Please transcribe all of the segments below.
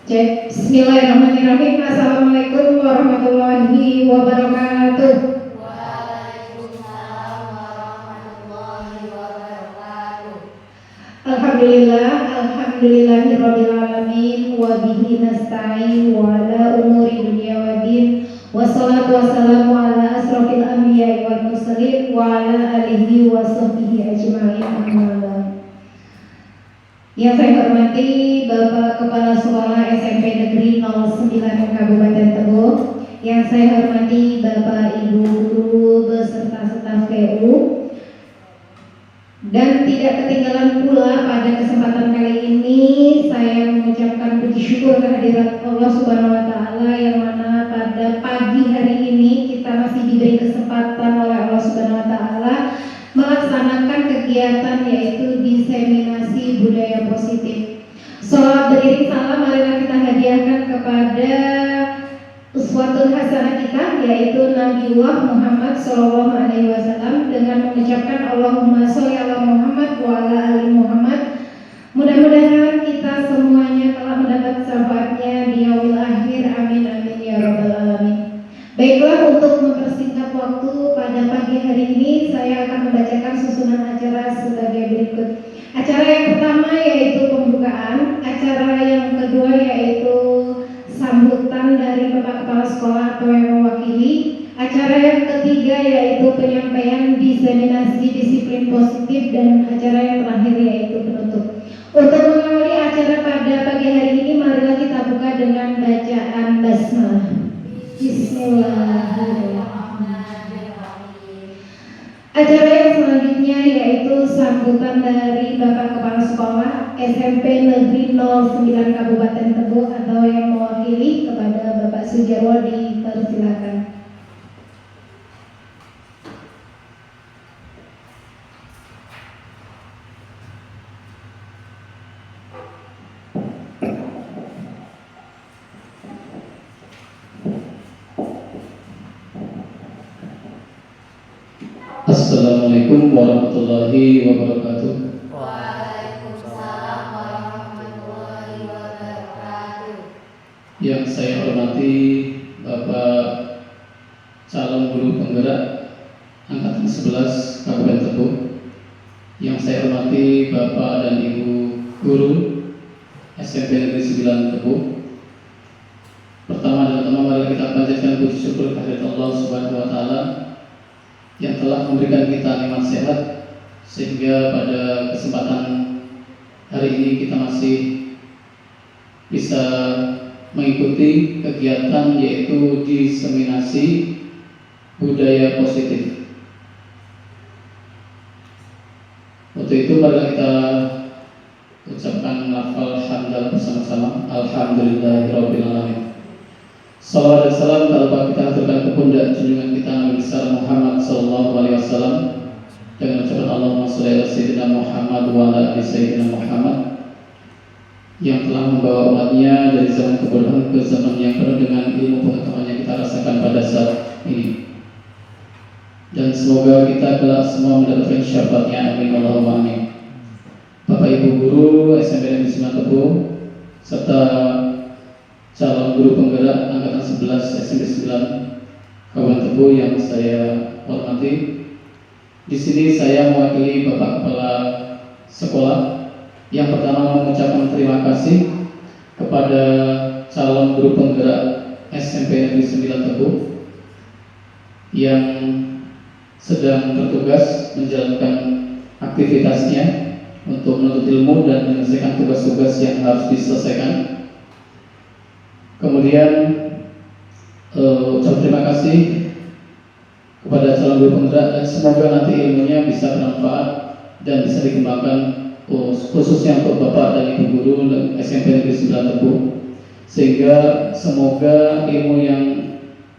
Cek. Bismillahirrahmanirrahim. Assalamualaikum warahmatullahi wabarakatuh. Waalaikumsalam warahmatullahi wabarakatuh. Alhamdulillahirabbil alamin wa bihi nasta'in wa ala umuri dunya waddin. Wassalatu wassalamu ala asrofil anbiya'i wal mursalin wa ala alihi wa sahbihi ajma'in. Amma ba'd. Yang saya hormati Bapak Kepala Sekolah SMP Negeri 09 Kabupaten Tebo, yang saya hormati Bapak Ibu guru beserta staf PU, dan tidak ketinggalan pula pada kesempatan kali ini saya mengucapkan puji syukur kehadirat Allah Subhanahu wa taala, yang mana pada pagi hari ini kita masih diberi kesempatan oleh Allah Subhanahu wa taala melaksanakan kegiatan yaitu diseminasi budaya positif. Sholawat beriring salam marilah kita hadiahkan kepada uswatul hasanah kita, yaitu Nabiullah Muhammad SAW, dengan mengucapkan Allahumma sholli ala Muhammad wa ala ali Muhammad. Mudah-mudahan kita semuanya telah mendapat syafaatnya di yaumil akhir. Amin amin ya rabbal alamin. Baiklah, untuk mempersingkat waktu pada pagi hari ini saya akan membacakan susunan acara sebagai berikut. Acara yang pertama yaitu pembukaan, acara yang kedua yaitu sambutan dari Bapak Kepala Sekolah atau yang mewakili, acara yang ketiga yaitu penyampaian diseminasi disiplin positif, dan acara yang terakhir yaitu penutup. Untuk mengawali acara pada pagi hari ini, marilah kita buka dengan bacaan basmalah. Bismillahirrahmanirrahim. Acara yang selanjutnya yaitu sambutan dari Bapak Kepala Sekolah SMP Negeri 09 Kabupaten Tebo atau yang mewakili. Kepada Bapak Sujarwo dipersilakan. Assalamualaikum warahmatullahi wabarakatuh. Waalaikumsalam warahmatullahi wabarakatuh. Yang saya hormati Bapak calon guru penggerak angkatan 11 Kabupaten Tebo. Yang saya hormati Bapak dan Ibu guru SMP Negeri 9 Tebo. Pertama dan utama mari kita panjatkan puji syukur kehadirat Allah Subhanahu wa taala yang telah memberikan kita nikmat sehat, sehingga pada kesempatan hari ini kita masih bisa mengikuti kegiatan yaitu diseminasi budaya positif. Untuk itu marilah kita ucapkan lafal hamdalah bersama-sama. Alhamdulillahirabbil alamin. Salawat dan salam tak lupa kita haturkan ke pundak junjungan kita Nabi besar Muhammad SAW, dengan ucapan Allahumma sholli ala sayyidina Muhammad wa ala ali sayyidina Muhammad, yang telah membawa umatnya dari zaman kebodohan ke zaman yang penuh dengan ilmu pengetahuan yang kita rasakan pada saat ini. Dan semoga kita kelak semua mendapatkan syafaatnya. Amin Allahumma amin. Bapak Ibu guru SMP Negeri 9 Tebo serta calon guru penggerak angkatan 11 SMP 9 Kabupaten Tebo yang saya hormati, di sini saya mewakili Bapak Kepala Sekolah. Yang pertama mengucapkan terima kasih kepada calon guru penggerak SMP Negeri 9 Tebo yang sedang bertugas menjalankan aktivitasnya untuk menuntut ilmu dan menyelesaikan tugas-tugas yang harus diselesaikan. Kemudian ucap terima kasih kepada calon guru penggerak, dan semoga nanti ilmunya bisa bermanfaat dan bisa dikembangkan khususnya untuk Bapak dan Ibu guru SMP Negeri 9 Tebo, sehingga semoga ilmu yang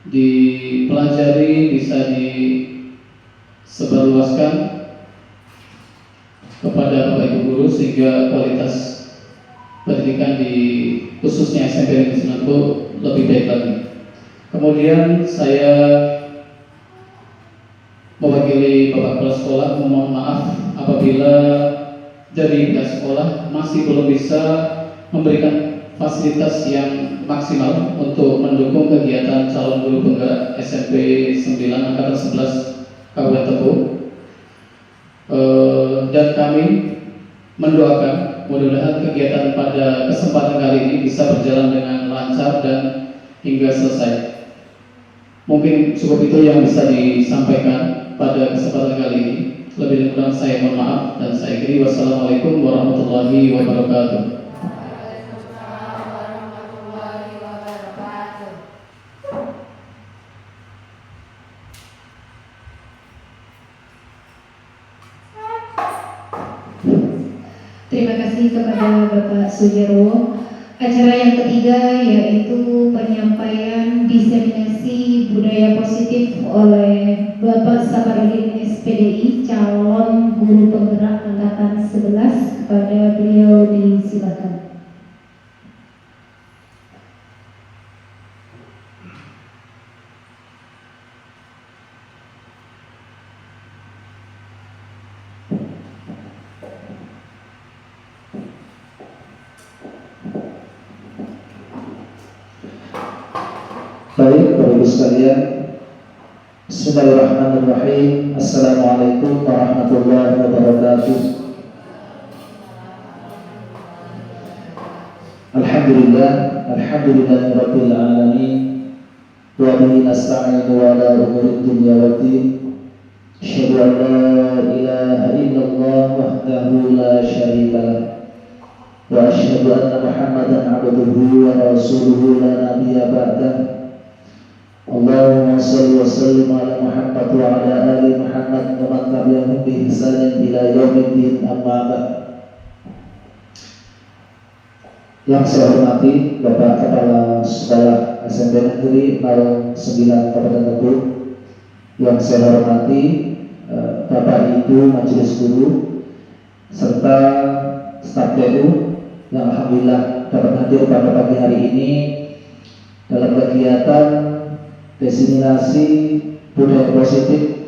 dipelajari bisa disebarluaskan kepada Bapak Ibu guru, sehingga kualitas pendidikan di khususnya SMP Negeri 9 Tebo lebih baik lagi. Kemudian saya mewakili Bapak Kepala Sekolah memohon maaf apabila dari pihak sekolah masih belum bisa memberikan fasilitas yang maksimal untuk mendukung kegiatan calon guru penggerak SMP 9 Angkatan 11 Kabupaten Tebo. Dan kami mendoakan mudah-mudahan kegiatan pada kesempatan kali ini bisa berjalan dengan lancar dan hingga selesai. Mungkin cukup itu yang bisa disampaikan pada kesempatan kali ini. Lebih dan kurang saya mohon maaf dan saya akhiri. Wassalamualaikum warahmatullahi wabarakatuh. Waalaikumsalam warahmatullahi wabarakatuh. Terima kasih kepada Bapak Sujarwo. Acara yang ketiga yaitu penyampaian diseminasi budaya positif oleh Bapak Saparudin SPDI, calon guru penggerak angkatan 11. Kepada beliau disilakan. Baik, Bapak Ibu sekalian, Bismillahirrahmanirrahim. Assalamualaikum warahmatullahi wabarakatuh. Alhamdulillahirabbil alamin. Wa bihi nasta'inu ala umuri dunya waddin. Asyhadu an la ilaha illallah wahdahu la syarika lah. Wa asyhadu anna Muhammadan 'abduhu wa rasuluhu la nabiyya ba'dahu. Allahumma shalli wa sallim ala Muhammad wa ala ali Muhammad wa man tabi'ahum bi ihsanin ila yaumiddin, amma ba'd. Yang saya hormati Bapak Kepala Sekolah SMP Negeri 09 Kabupaten Tebo, yang saya hormati Bapak Ibu Majelis Guru serta staf PU yang alhamdulillah dapat hadir pada pagi hari ini dalam kegiatan diseminasi budaya positif,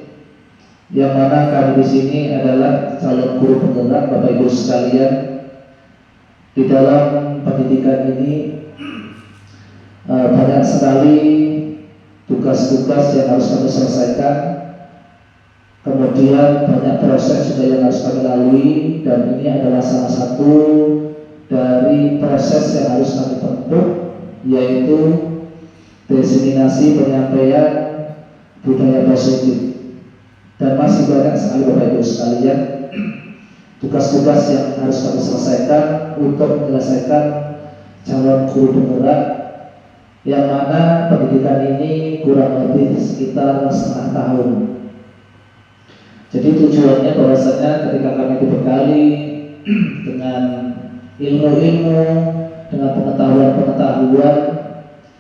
yang mana kami di sini adalah calon guru penggerak. Bapak Ibu sekalian, di dalam pendidikan ini banyak sekali tugas-tugas yang harus kami selesaikan, kemudian banyak proses juga yang harus kami lalui, dan ini adalah salah satu dari proses yang harus kami tempuh, yaitu diseminasi penyampaian budaya positif. Dan masih banyak sekali Bapak Ibu sekalian tugas-tugas yang harus kami selesaikan untuk menyelesaikan calon guru penggerak, yang mana pendidikan ini kurang lebih sekitar setengah tahun. Jadi tujuannya bahwasanya ketika kami dibekali dengan ilmu-ilmu, dengan pengetahuan-pengetahuan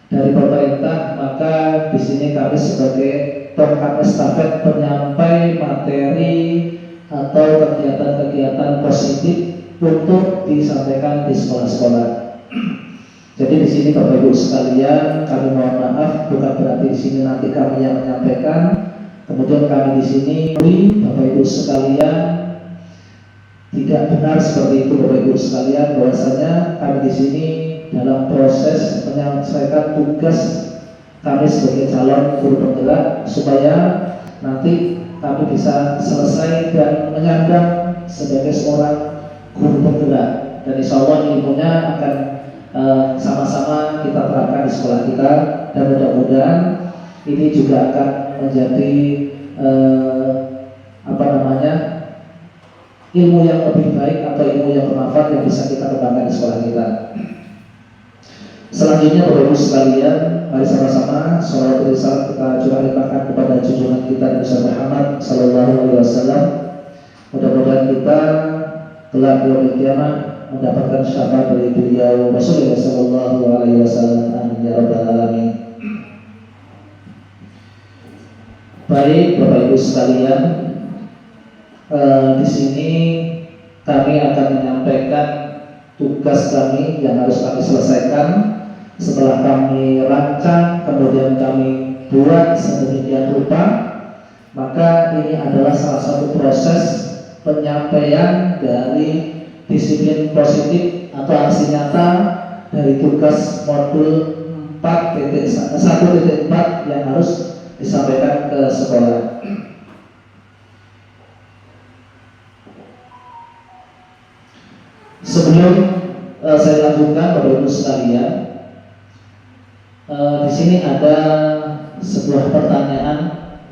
dari pemerintah, maka di sini kami sebagai tongkat estafet penyampai materi atau kegiatan-kegiatan positif untuk disampaikan di sekolah-sekolah. Jadi di sini Bapak Ibu sekalian, kami mohon maaf, bukan berarti di sini nanti kami yang menyampaikan. Kemudian kami di sini, Bapak Ibu sekalian, tidak benar seperti itu Bapak Ibu sekalian, bahwasanya kami di sini dalam proses menyelesaikan tugas kami sebagai calon guru penggerak supaya nanti kami bisa selesai dan menyandang sebagai seorang guru penggerak, dan insya Allah ilmunya akan sama-sama kita terapkan di sekolah kita, dan mudah-mudahan ini juga akan menjadi ilmu yang lebih baik atau ilmu yang bermanfaat yang bisa kita kembangkan di sekolah kita. Selanjutnya Bapak Ibu sekalian, mari sama-sama sholawat dan salam kita curahkan kepada junjungan kita Nabi Muhammad sallallahu alaihi wasallam. Mudah-mudahan kita kelak di yaumil qiyamah mendapatkan syafaat dari beliau Rasulullah sallallahu alaihi wasallam. Amin ya rabbal alamin. Baik Bapak Ibu sekalian, di sini kami akan menyampaikan tugas kami yang harus kami selesaikan setelah kami rancang, kemudian kami buat sedemikian rupa. Maka ini adalah salah satu proses penyampaian dari disiplin positif atau aksi nyata dari tugas modul 1.4 yang harus disampaikan ke sekolah. Sebelum saya lanjutkan, Bapak Ibu sekalian, di sini ada sebuah pertanyaan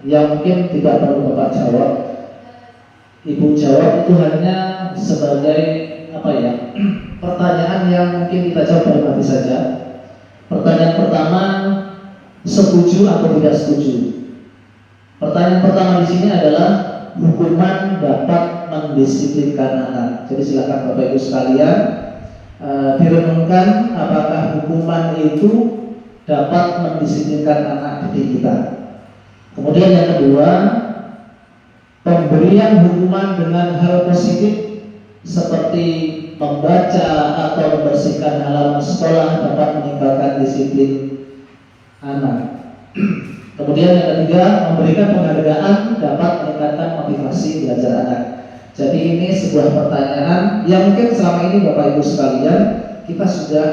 yang mungkin tidak perlu Bapak jawab. Ibu jawab itu hanya sebagai pertanyaan yang mungkin kita jawab dalam hati saja. Pertanyaan pertama, setuju atau tidak setuju? Pertanyaan pertama di sini adalah hukuman dapat mendisiplinkan anak. Jadi silakan Bapak Ibu sekalian direnungkan apakah hukuman itu dapat mendisiplinkan anak didik kita. Kemudian yang kedua, pemberian hukuman dengan hal positif seperti membaca atau membersihkan halaman sekolah dapat meningkatkan disiplin anak. Kemudian yang ketiga, memberikan penghargaan dapat meningkatkan motivasi belajar anak. Jadi ini sebuah pertanyaan yang mungkin selama ini Bapak Ibu sekalian kita sudah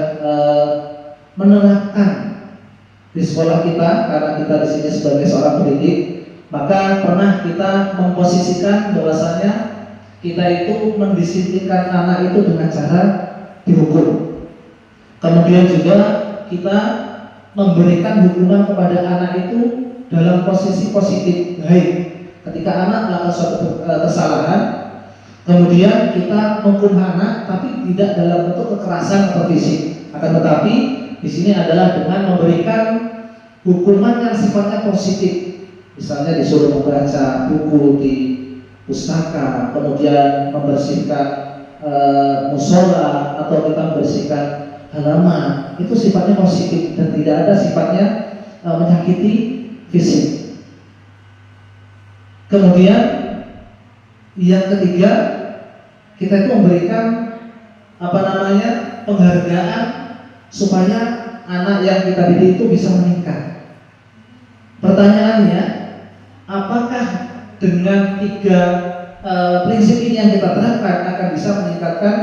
menerapkan di sekolah kita, karena kita di sini sebagai seorang pendidik, maka pernah kita memposisikan bahwasanya kita itu mendisiplinkan anak itu dengan cara dihukum. Kemudian juga kita memberikan hukuman kepada anak itu dalam posisi positif, baik ketika anak melakukan suatu kesalahan, kemudian kita menghukum anak tapi tidak dalam bentuk kekerasan atau fisik, akan tetapi di sini adalah dengan memberikan hukuman yang sifatnya positif. Misalnya disuruh membaca buku di pustaka, kemudian membersihkan musola, atau kita membersihkan halaman, itu sifatnya positif dan tidak ada sifatnya menyakiti fisik. Kemudian yang ketiga, kita itu memberikan penghargaan supaya anak yang kita didik itu bisa meningkat. Pertanyaannya, apakah dengan tiga prinsip ini yang kita terapkan akan bisa meningkatkan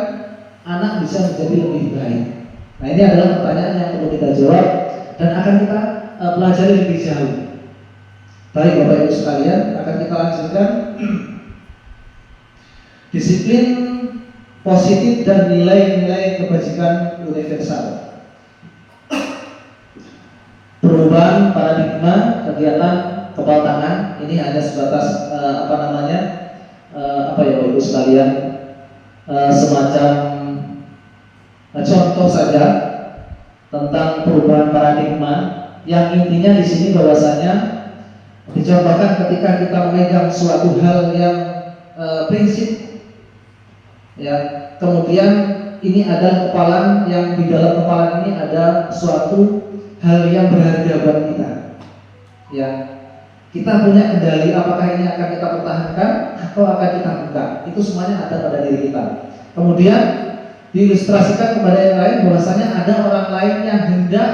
anak bisa menjadi lebih baik? Nah, ini adalah pertanyaan yang perlu kita jawab dan akan kita pelajari lebih jauh. Baik Bapak Ibu sekalian, akan kita lanjutkan. Disiplin positif dan nilai-nilai kebajikan universal. Perubahan paradigma kegiatan kepala tangan ini hanya sebatas Bapak Ibu sekalian, semacam contoh saja tentang perubahan paradigma yang intinya di sini bahwasanya dicontohkan ketika kita memegang suatu hal yang prinsip, ya, kemudian ini adalah kepalan yang di dalam kepalan ini ada suatu hal yang berharga buat kita, ya. Kita punya kendali apakah ini akan kita pertahankan atau akan kita buka. Itu semuanya ada pada diri kita. Kemudian diilustrasikan kepada yang lain bahwasanya ada orang lain yang hendak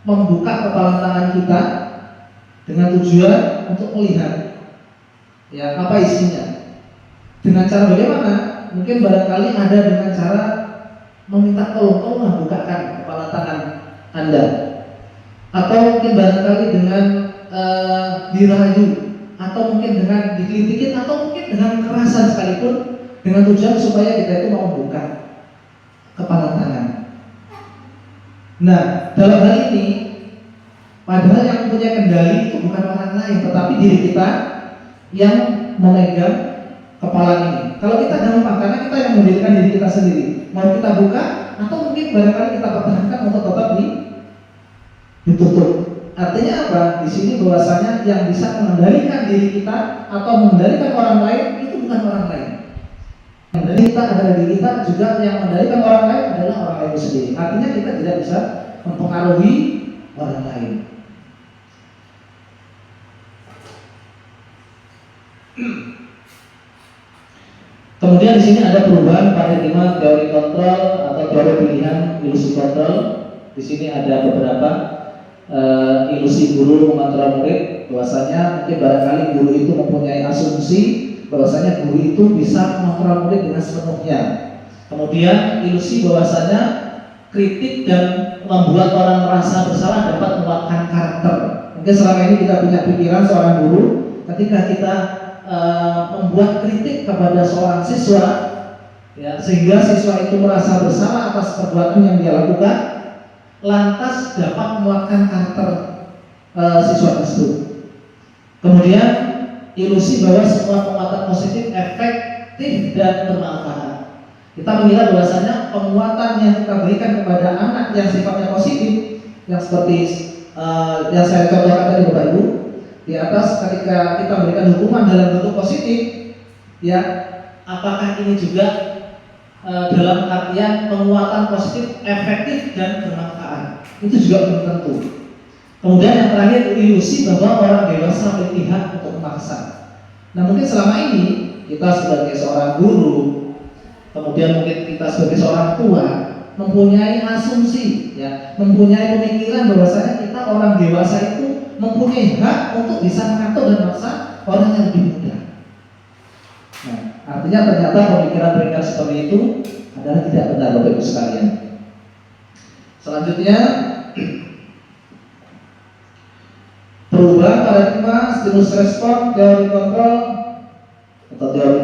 membuka kepala tangan kita dengan tujuan untuk melihat, ya, apa isinya. Dengan cara bagaimana? Mungkin barangkali ada dengan cara meminta tolong bukakan kepala tangan Anda, atau mungkin barangkali dengan dirayu, atau mungkin dengan dikelitikin, atau mungkin dengan kekerasan sekalipun, dengan tujuan supaya kita itu mau membuka kepala tangan. Nah, dalam hal ini padahal yang punya kendali itu bukan orang lain, tetapi diri kita yang memegang kepala ini. Kalau kita gampang, karena kita yang mendirikan diri kita sendiri, mau kita buka atau mungkin barangkali kita pertahankan untuk tetap ditutup. Artinya apa? Di sini bahwasanya yang bisa mengendalikan diri kita atau mengendalikan orang lain itu bukan orang lain. Yang mengendalikan kita adalah diri kita, juga yang mengendalikan orang lain adalah orang lain sendiri. Artinya kita tidak bisa mempengaruhi orang lain. Kemudian di sini ada perubahan paradigma teori kontrol atau teori pilihan ilusi kontrol. Di sini ada beberapa ilusi guru mengontrol murid, bahwasanya mungkin barangkali guru itu mempunyai asumsi bahwasanya guru itu bisa mengontrol murid dengan sepenuhnya. Kemudian ilusi bahwasanya kritik dan membuat orang merasa bersalah dapat menguatkan karakter. Mungkin selama ini kita punya pikiran seorang guru, ketika kita membuat kritik kepada seorang siswa, ya, sehingga siswa itu merasa bersalah atas perbuatan yang dia lakukan, lantas dapat menguatkan karakter siswa tersebut. Kemudian ilusi bahwa semua penguatan positif efektif dan bermanfaat. Kita mengira bahwasanya penguatan yang kita berikan kepada anak yang sifatnya positif, yang seperti yang saya contohkan tadi Bapak Ibu, di atas ketika kita berikan hukuman dalam bentuk positif, ya, apakah ini juga dalam artian penguatan positif efektif dan bermanfaat? Itu juga belum tentu. Kemudian yang terakhir ilusi bahwa orang dewasa berpihak untuk memaksa. Nah mungkin selama ini kita sebagai seorang guru, kemudian mungkin kita sebagai seorang tua mempunyai asumsi, ya, mempunyai pemikiran bahwasanya kita orang dewasa itu mempunyai hak untuk bisa mengatur dan memaksa orang yang lebih muda. Nah, artinya ternyata pemikiran-pemikiran seperti itu adalah tidak benar Bapak Ibu sekalian. Selanjutnya, perubahan paradigma stimulus respon teori kontrol atau teori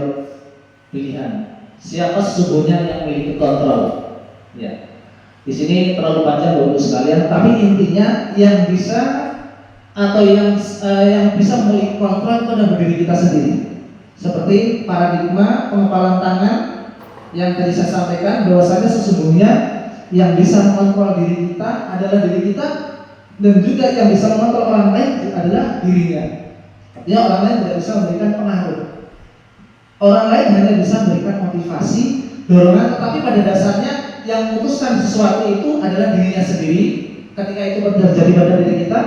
pilihan. Siapa sesungguhnya yang memiliki kontrol? Ya, di sini terlalu panjang Bapak Ibu sekalian, tapi intinya yang bisa atau yang bisa memiliki kontrol itu adalah diri kita sendiri. Seperti paradigma pengepalan tangan yang tadi saya sampaikan, bahwasanya sesungguhnya yang bisa mengontrol diri kita adalah diri kita, dan juga yang bisa mengontrol orang lain adalah dirinya. Artinya orang lain tidak bisa memberikan pengaruh. Orang lain hanya bisa memberikan motivasi, dorongan, tetapi pada dasarnya yang memutuskan sesuatu itu adalah dirinya sendiri. Ketika itu terjadi pada diri kita,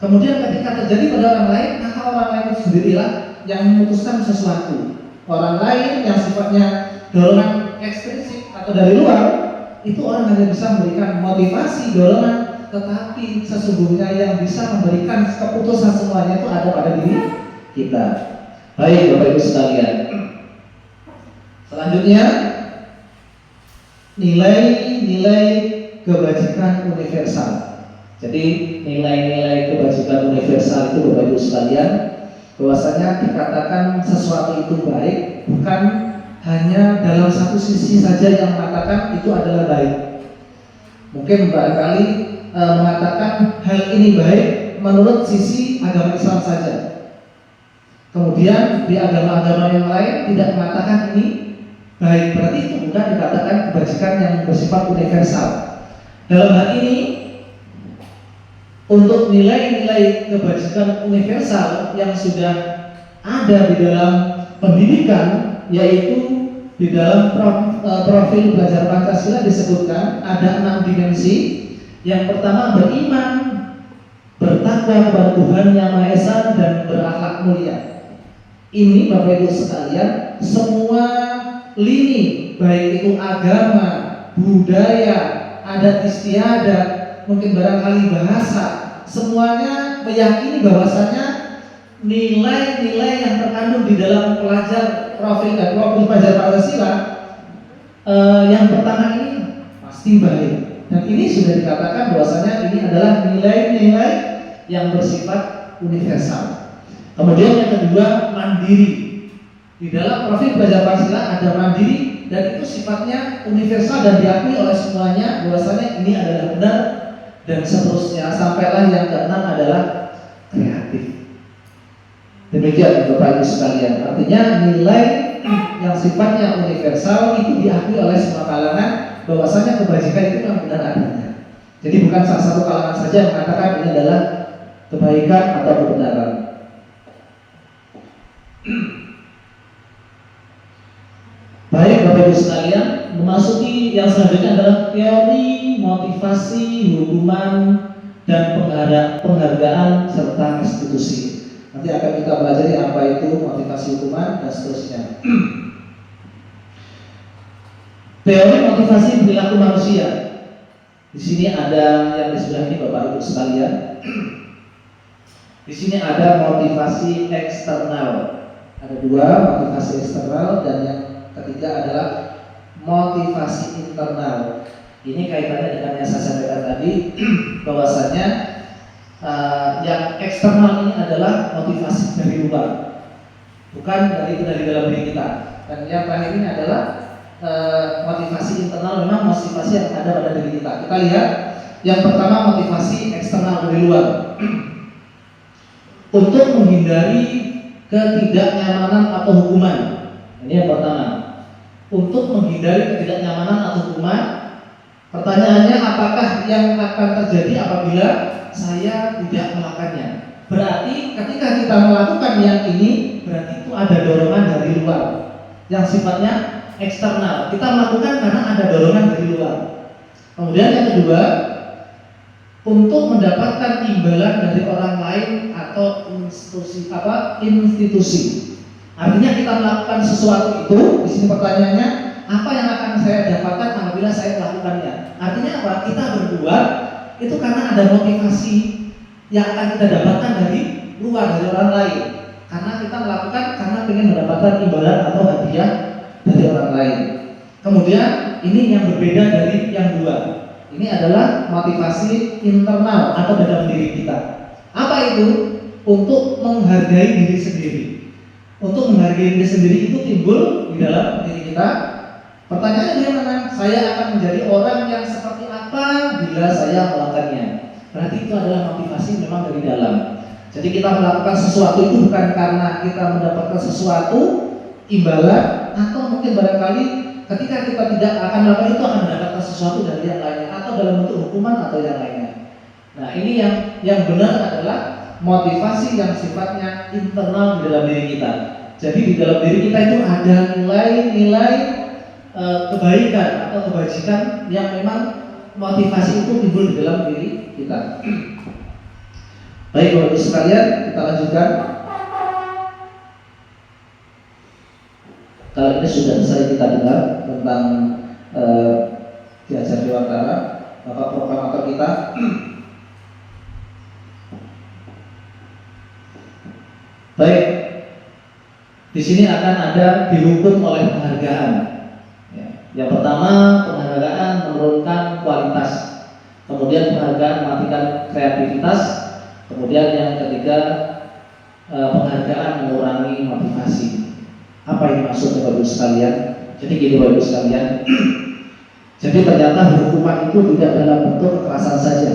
kemudian ketika terjadi pada orang lain, maka orang lain itu sendirilah yang memutuskan sesuatu. Orang lain yang sifatnya dorongan ekstrinsik atau dari luar, itu orang hanya bisa memberikan motivasi, dorongan, tetapi sesungguhnya yang bisa memberikan keputusan semuanya itu ada pada diri kita. Baik Bapak Ibu sekalian. Selanjutnya, nilai-nilai kebajikan universal. Jadi nilai-nilai kebajikan universal itu Bapak Ibu sekalian, bahwasanya dikatakan sesuatu itu baik bukan hanya dalam satu sisi saja yang mengatakan itu adalah baik. Mungkin barangkali mengatakan hal ini baik menurut sisi agama Islam saja. Kemudian di agama-agama yang lain tidak mengatakan ini baik, berarti itu bukan dikatakan kebajikan yang bersifat universal. Dalam hal ini, untuk nilai-nilai kebajikan universal yang sudah ada di dalam pendidikan, yaitu di dalam profil belajar Pancasila disebutkan ada 6 dimensi. Yang pertama beriman, bertakwa kepada Tuhan Yang Maha Esa dan berakhlak mulia. Ini Bapak Ibu sekalian, semua lini, baik itu agama, budaya, adat istiadat, mungkin barangkali bahasa, semuanya meyakini bahwasanya nilai-nilai yang terkandung di dalam profil pelajar Pancasila yang pertama ini pasti baik, dan ini sudah dikatakan bahwasanya ini adalah nilai-nilai yang bersifat universal. Kemudian yang kedua mandiri. Di dalam profil pelajar Pancasila ada mandiri, dan itu sifatnya universal dan diakui oleh semuanya bahwasanya ini adalah benar, dan seterusnya sampailah yang keenam adalah kreatif. Demikian Bapak Ibu sekalian, artinya nilai yang sifatnya universal itu diakui oleh semua kalangan bahwasanya kebajikan itu yang benar adanya. Jadi bukan salah satu kalangan saja yang mengatakan ini adalah kebaikan atau kebenaran. Baik Bapak Ibu sekalian, memasuki yang selanjutnya adalah teori, motivasi, hukuman, dan penghargaan serta restitusi. Nanti akan kita pelajari apa itu motivasi, hukuman, dan seterusnya. Teori motivasi perilaku manusia. Di sini ada yang di sebelah ini Bapak Ibu sekalian. Di sini ada motivasi eksternal. Ada dua, motivasi eksternal, dan yang ketiga adalah motivasi internal. Ini kaitannya dengan yang saya sampaikan tadi bahwasanya yang eksternal ini adalah motivasi dari luar, bukan dari dalam diri kita. Dan yang terakhir ini adalah motivasi internal, memang motivasi yang ada pada diri kita. Kita lihat yang pertama, motivasi eksternal dari luar untuk menghindari ketidaknyamanan atau hukuman. Ini yang pertama, untuk menghindari ketidaknyamanan atau hukuman. Pertanyaannya, apakah yang akan terjadi apabila saya tidak melakukannya? Berarti ketika kita melakukan yang ini, berarti itu ada dorongan dari luar yang sifatnya eksternal. Kita melakukan karena ada dorongan dari luar. Kemudian yang kedua, untuk mendapatkan imbalan dari orang lain atau institusi. Artinya kita melakukan sesuatu itu, di sini pertanyaannya, apa yang akan saya dapatkan apabila saya melakukannya? Artinya apa? Kita berbuat itu karena ada motivasi yang akan kita dapatkan dari luar, dari orang lain. Karena kita melakukan karena ingin mendapatkan imbalan atau hadiah dari orang lain. Kemudian ini yang berbeda dari yang dua. Ini adalah motivasi internal atau dalam diri kita. Apa itu? Untuk menghargai diri sendiri. Untuk menghargai diri sendiri itu timbul di dalam diri kita. Pertanyaannya bagaimana? Saya akan menjadi orang yang seperti apa bila saya melakukannya? Berarti itu adalah motivasi memang dari dalam. Jadi kita melakukan sesuatu itu bukan karena kita mendapatkan sesuatu imbalan, atau mungkin barangkali ketika kita tidak akan melakukan itu akan mendapatkan sesuatu dari yang lainnya, atau dalam bentuk hukuman atau yang lainnya. Nah, ini yang benar adalah motivasi yang sifatnya internal di dalam diri kita. Jadi di dalam diri kita itu ada nilai-nilai kebaikan atau kebajikan yang memang motivasi itu timbul di dalam diri kita. Baik, Bapak Ibu sekalian, kita lanjutkan. Kali ini sudah selesai kita dengar tentang diajar Dewantara, Bapak proklamator kita. Baik, di sini akan ada dihukum oleh penghargaan. Ya. Yang pertama, penghargaan menurunkan kualitas. Kemudian penghargaan mematikan kreativitas. Kemudian yang ketiga, penghargaan mengurangi motivasi. Apa yang maksudnya Bapak Ibu sekalian? Jadi gini Bapak Ibu sekalian. Jadi ternyata hukuman itu tidak dalam bentuk kekerasan saja.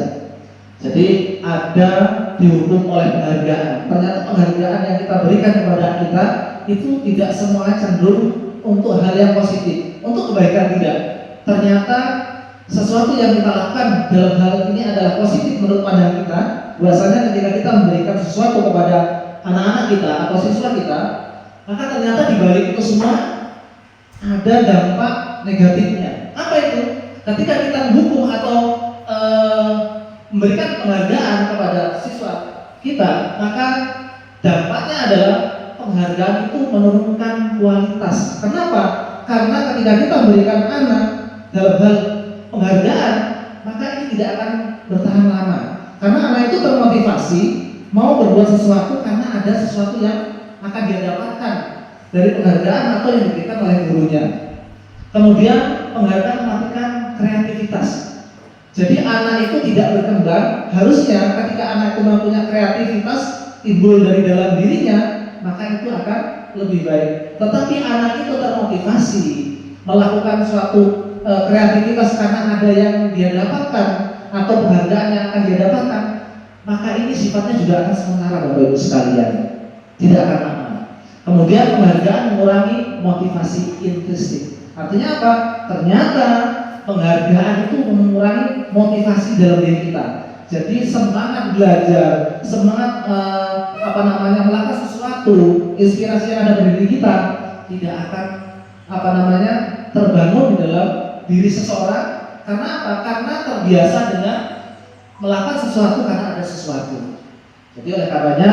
Jadi ada dihukum oleh penghargaan. Ternyata penghargaan yang kita berikan kepada kita itu tidak semuanya cenderung untuk hal yang positif, untuk kebaikan tidak. Ternyata sesuatu yang kita lakukan dalam hal ini adalah positif menurut pandang kita. Bahwasanya ketika kita memberikan sesuatu kepada anak-anak kita atau siswa kita, maka ternyata di balik itu semua ada dampak negatifnya. Apa itu? Ketika kita menghukum atau memberikan penghargaan kepada siswa kita, maka dampaknya adalah penghargaan itu menurunkan kualitas. Kenapa? Karena ketika kita memberikan anak dalam hal penghargaan, maka ini tidak akan bertahan lama. Karena anak itu termotivasi mau berbuat sesuatu karena ada sesuatu yang akan dia dapatkan dari penghargaan atau yang diberikan oleh gurunya. Kemudian penghargaan mematikan kreativitas. Jadi anak itu tidak berkembang. Harusnya ketika anak itu mempunyai kreativitas timbul dari dalam dirinya, maka itu akan lebih baik. Tetapi anak itu termotivasi melakukan suatu kreativitas karena ada yang dia dapatkan atau penghargaan yang akan dia dapatkan, maka ini sifatnya juga akan sementara Bapak Ibu sekalian, tidak akan lama. Kemudian penghargaan mengurangi motivasi intrinsik. Artinya apa? Ternyata penghargaan itu mengurangi motivasi dalam diri kita. Jadi semangat belajar, semangat melakukan sesuatu, inspirasi yang ada pada diri kita tidak akan terbangun di dalam diri seseorang. Karena apa? Karena terbiasa dengan melakukan sesuatu karena ada sesuatu. Jadi oleh karenanya,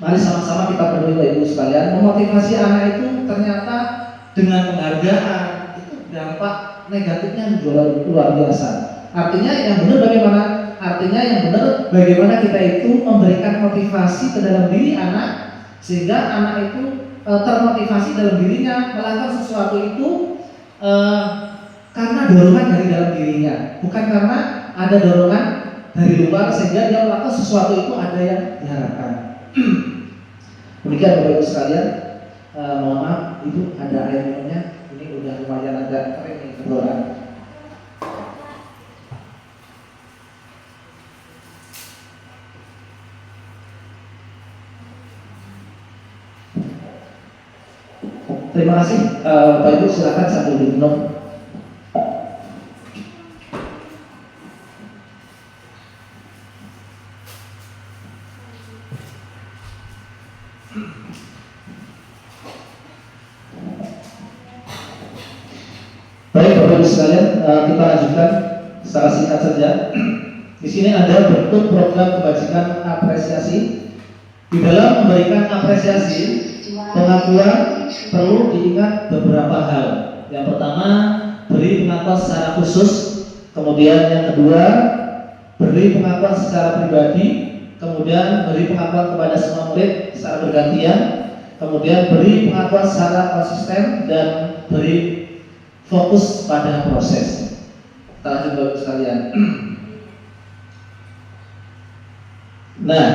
mari sama-sama kita berdoa Bapak Ibu sekalian, memotivasi anak itu ternyata dengan penghargaan itu dampak negatifnya luar biasa. Artinya yang benar bagaimana? Artinya yang benar bagaimana kita itu memberikan motivasi ke dalam diri anak, sehingga anak itu termotivasi dalam dirinya melakukan sesuatu itu karena dorongan dari dalam dirinya, bukan karena ada dorongan dari luar sehingga dia melakukan sesuatu itu ada yang diharapkan. Demikian Bapak Ibu sekalian, mohon maaf Ibu ada air minumnya, ini udah lumayan agak kering nih tenggorokan. Terima kasih, Bapak Ibu silakan sambil diminum. Baik Bapak Ibu sekalian, kita lanjutkan secara singkat saja. Di sini ada bentuk program kebajikan apresiasi. Di dalam memberikan apresiasi, pengakuan perlu diingat beberapa hal. Yang pertama, beri pengakuan secara khusus. Kemudian yang kedua, beri pengakuan secara pribadi. Kemudian beri pengakuan kepada semua murid secara bergantian. Kemudian beri pengakuan secara konsisten dan beri fokus pada proses. Kita lanjut Bapak sekalian. Nah,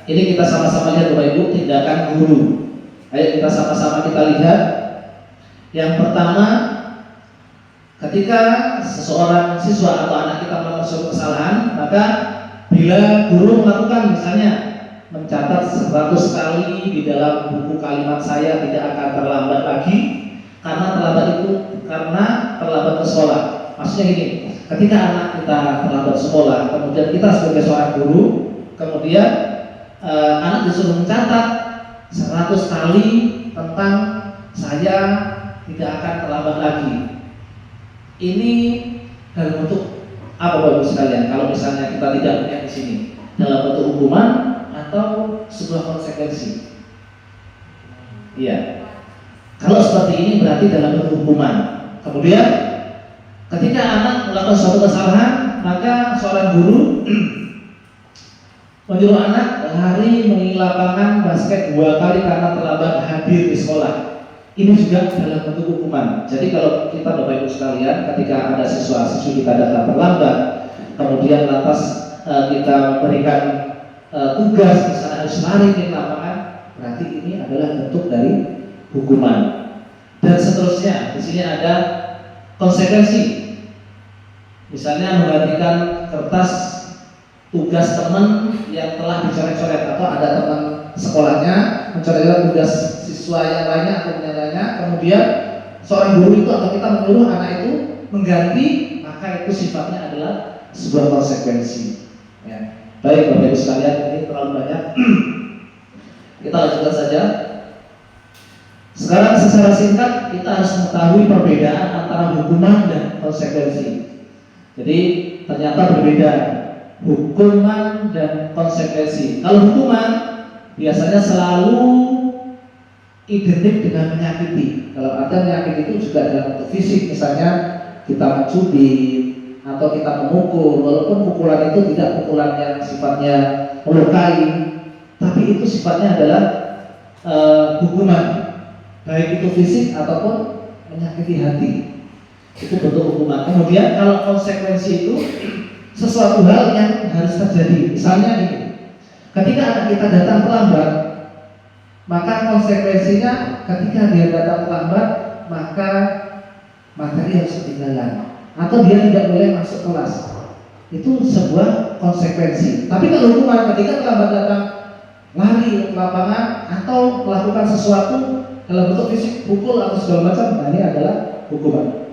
ini kita sama-sama lihat Bapak Ibu tindakan guru. Ayo kita sama-sama kita lihat. Yang pertama, ketika seseorang siswa atau anak kita melakukan suatu kesalahan, maka bila guru melakukan misalnya mencatat 100 kali di dalam buku kalimat saya tidak akan terlambat lagi karena terlambat ke sekolah. Maksudnya gini, ketika anak kita terlambat sekolah, kemudian kita sebagai seorang guru, kemudian anak disuruh mencatat 100 kali tentang saya tidak akan terlambat lagi. Ini dalam bentuk apa Bapak Ibu sekalian? Kalau misalnya kita tidak melihat di sini, dalam bentuk hukuman atau sebuah konsekuensi? Iya. Kalau seperti ini berarti dalam bentuk hukuman. Kemudian ketika anak melakukan suatu kesalahan, maka seorang guru menyuruh anak lari mengelilingi lapangan basket 2 kali karena terlambat hadir di sekolah. Ini juga dalam bentuk hukuman. Jadi kalau kita Bapak Ibu sekalian, ketika ada siswa-siswi kita datang terlambat, kemudian lantas kita berikan tugas misalnya harus lari di lapangan, berarti ini adalah bentuk dari hukuman. Dan seterusnya, di sini ada konsekuensi. Misalnya menggantikan kertas tugas teman yang telah dicoret-coret, atau ada teman sekolahnya mencoret tugas siswa yang lainnya atau yang lainnya, kemudian seorang guru itu atau kita menyuruh anak itu mengganti, maka itu sifatnya adalah sebuah konsekuensi. Ya. Baik Bapak Ibu sekalian, ini terlalu banyak. Kita lanjutkan saja. Sekarang secara singkat kita harus mengetahui perbedaan antara hukuman dan konsekuensi. Jadi ternyata berbeda hukuman dan konsekuensi. Kalau hukuman biasanya selalu identik dengan menyakiti. Kalau ada menyakiti itu juga dalam bentuk fisik, misalnya kita mencubit atau kita memukul, walaupun pukulan itu tidak pukulan yang sifatnya melukai, tapi itu sifatnya adalah hukuman, baik itu fisik ataupun menyakiti hati. Itu bentuk hukuman. Kemudian kalau konsekuensi itu sesuatu hal yang harus terjadi. Misalnya ini, ketika anak kita datang terlambat, maka konsekuensinya ketika dia datang terlambat, maka materi harus ketinggalan atau dia tidak boleh masuk kelas. Itu sebuah konsekuensi. Tapi kalau hukuman, ketika terlambat datang, lari ke lapangan atau melakukan sesuatu dalam bentuk fisik, pukul atau segala macam, nah ini adalah hukuman.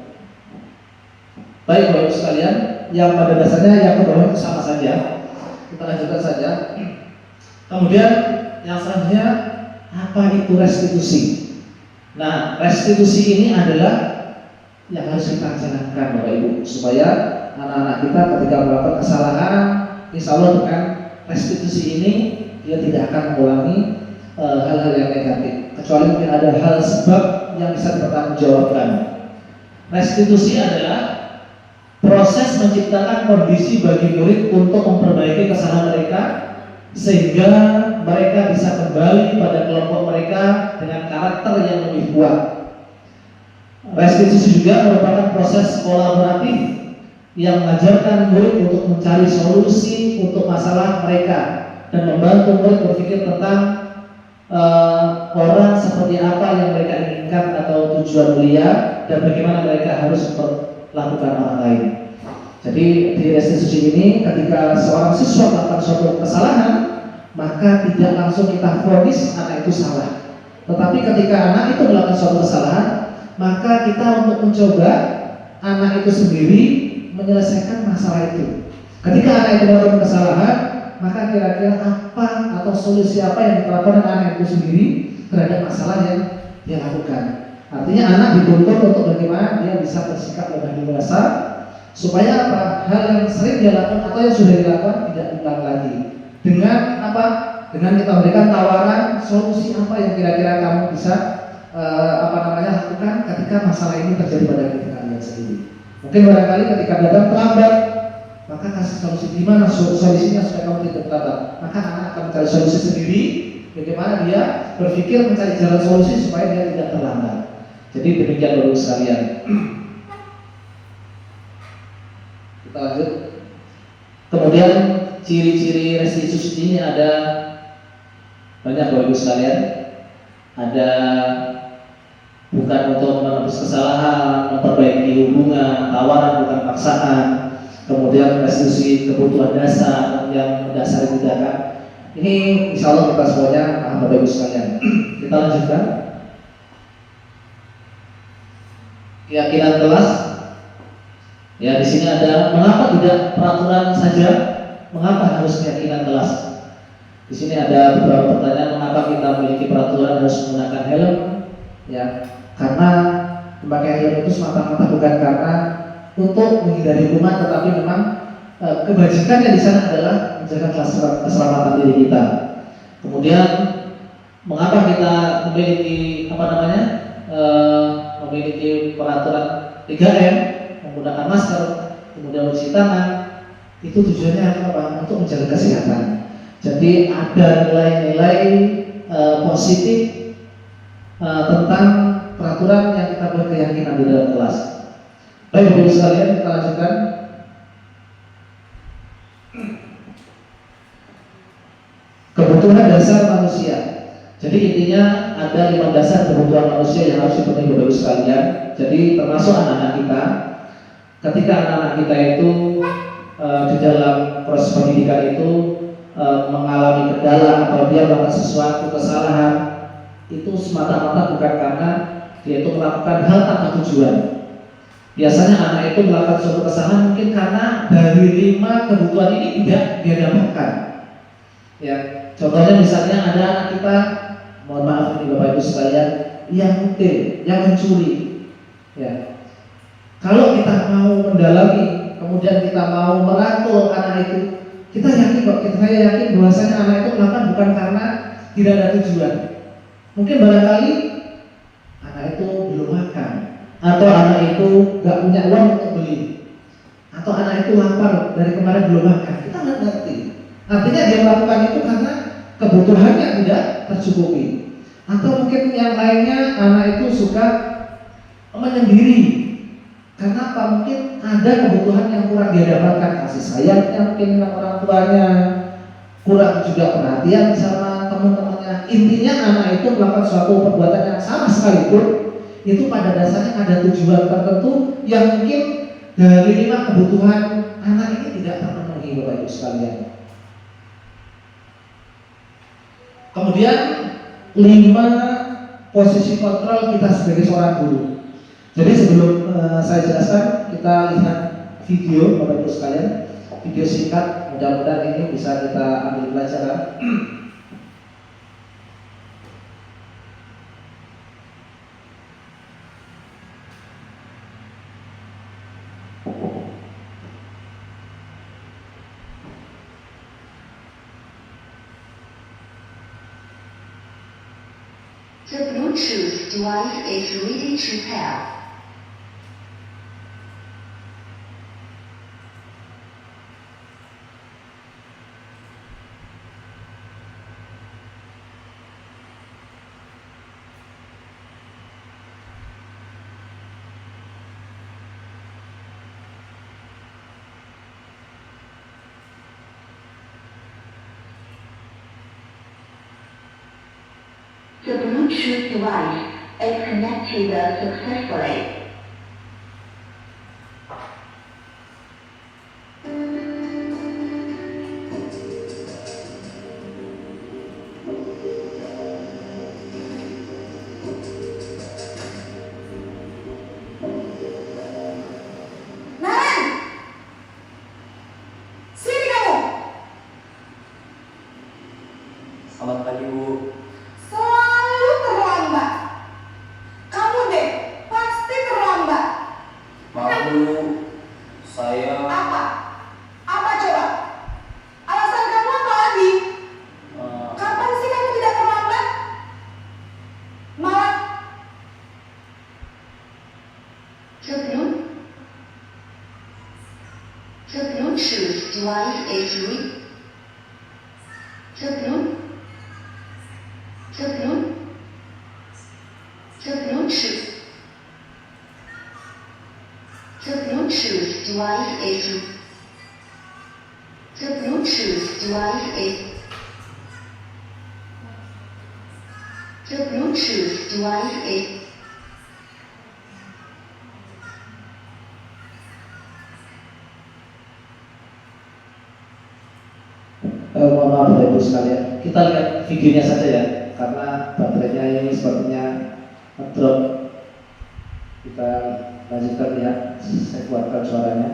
Baik Bapak Ibu sekalian, yang pada dasarnya yang ke bawah itu sama saja. Kita lanjutkan saja. Kemudian yang selanjutnya, apa itu restitusi? Nah, restitusi ini adalah yang harus kita jalankan Bapak Ibu, supaya anak-anak kita ketika melakukan kesalahan, insya Allah dengan restitusi ini dia tidak akan mengulangi hal-hal yang negatif, kecuali mungkin ada hal sebab yang bisa dipertanggungjawabkan. Restitusi adalah proses menciptakan kondisi bagi murid untuk memperbaiki kesalahan mereka sehingga mereka bisa kembali pada kelompok mereka dengan karakter yang lebih kuat. Restitusi juga merupakan proses kolaboratif yang mengajarkan murid untuk mencari solusi untuk masalah mereka dan membantu murid berpikir tentang orang seperti apa yang mereka inginkan atau tujuan mulia dan bagaimana mereka harus memperlakukan orang lain. Jadi di restitusi ini ketika seorang siswa melakukan suatu kesalahan, maka tidak langsung kita vonis anak itu salah. Tetapi ketika anak itu melakukan suatu kesalahan, maka kita untuk mencoba anak itu sendiri menyelesaikan masalah itu. Ketika anak itu melakukan kesalahan, maka kira-kira apa atau solusi apa yang dilakukan anak itu sendiri terhadap masalah yang dia lakukan. Artinya anak dituntut untuk bagaimana dia bisa bersikap lebih dewasa supaya apa? Hal yang sering dia lakukan atau yang sudah dilakukan tidak diulang lagi. Dengan apa? Dengan kita berikan tawaran solusi apa yang kira-kira kamu bisa lakukan ketika masalah ini terjadi pada diri kalian sendiri. Mungkin barangkali ketika datang terlambat, maka kasih solusi di mana solusinya supaya kamu tidak terlambat. Maka anak akan mencari solusi sendiri. Bagaimana dia berpikir mencari jalan solusi supaya dia tidak terlambat. Jadi demikian Bapak sekalian. Kita lanjut. Kemudian ciri-ciri restitusi ini ada banyak Bapak sekalian. Ada bukan untuk menebus kesalahan, memperbaiki hubungan, tawaran bukan paksaan. Kemudian restitusi kebutuhan dasar yang mendasari tindakan. Ini insya Allah kita semuanya paham Bapak Ibu sekalian. Kita lanjutkan. Keyakinan kelas. Ya, di sini ada mengapa tidak peraturan saja, mengapa harus keyakinan kelas. Di sini ada beberapa pertanyaan, mengapa kita memiliki peraturan harus menggunakan helm? Ya, karena memakai helm itu semata-mata bukan karena untuk menghindari hukuman, tetapi memang kebajikannya di sana adalah menjaga keselamatan diri kita. Kemudian mengapa kita memiliki memiliki peraturan 3M, menggunakan masker, kemudian mencuci tangan, itu tujuannya apa? Untuk menjaga kesehatan. Jadi ada nilai-nilai positif tentang peraturan yang kita berkeyakinan di dalam kelas. Baik Bapak Ibu sekalian, kita lanjutkan. Kebutuhan dasar manusia. Jadi intinya ada 5 dasar kebutuhan manusia yang harus dipenuhi Bapak Ibu sekalian. Jadi termasuk anak-anak kita. Ketika anak-anak kita itu di dalam proses pendidikan itu mengalami kendala atau dia melakukan sesuatu kesalahan, itu semata-mata bukan karena dia itu melakukan hal tanpa tujuan. Biasanya anak itu melakukan suatu kesalahan mungkin karena dari 5 kebutuhan ini tidak dia dapatkan. Ya, contohnya misalnya ada anak kita, mohon maaf ini Bapak Ibu sekalian, yang mutil, yang mencuri. Ya, kalau kita mau mendalami, kemudian kita mau merangkul anak itu, kita yakin kok, saya yakin bahwasanya anak itu melakukan bukan karena tidak ada tujuan. Mungkin barangkali anak itu belum makan, atau anak itu nggak punya uang untuk beli, atau anak itu lapar dari kemarin belum makan. Kita nggak ngerti. Artinya dia melakukan itu karena kebutuhannya tidak tercukupi, atau mungkin yang lainnya anak itu suka menyendiri. Karena apa? Mungkin ada kebutuhan yang kurang dia dapatkan, kasih sayangnya mungkin dengan orang tuanya, kurang juga perhatian sama teman-temannya. Intinya anak itu melakukan suatu perbuatan yang sama sekalipun itu pada dasarnya ada tujuan tertentu yang mungkin dari 5 kebutuhan anak ini tidak terpenuhi Bapak Ibu sekalian. Kemudian 5 posisi kontrol kita sebagai seorang guru. Jadi sebelum saya jelaskan, kita lihat video Bapak Ibu sekalian, video singkat, mudah-mudahan ini bisa kita ambil pelajaran. The Bluetooth device is ready to pair. The Bluetooth device is connected successfully. Selamat pagi, Bu. Selalu terlambat. Kamu deh, pasti terlambat. Maaf, Bu. Saya Apa? Apa coba? Alasan kamu apa lagi? Kapan sih kamu tidak terlambat? Malah The Bluetooth device is The Bluetooth device is The Bluetooth device is The Bluetooth device is Mohon maaf Bapak Ibu sekalian, kita lihat videonya saja ya, karena baterainya ini sepertinya drop. Kita lanjutkan lihat, saya kuatkan suaranya.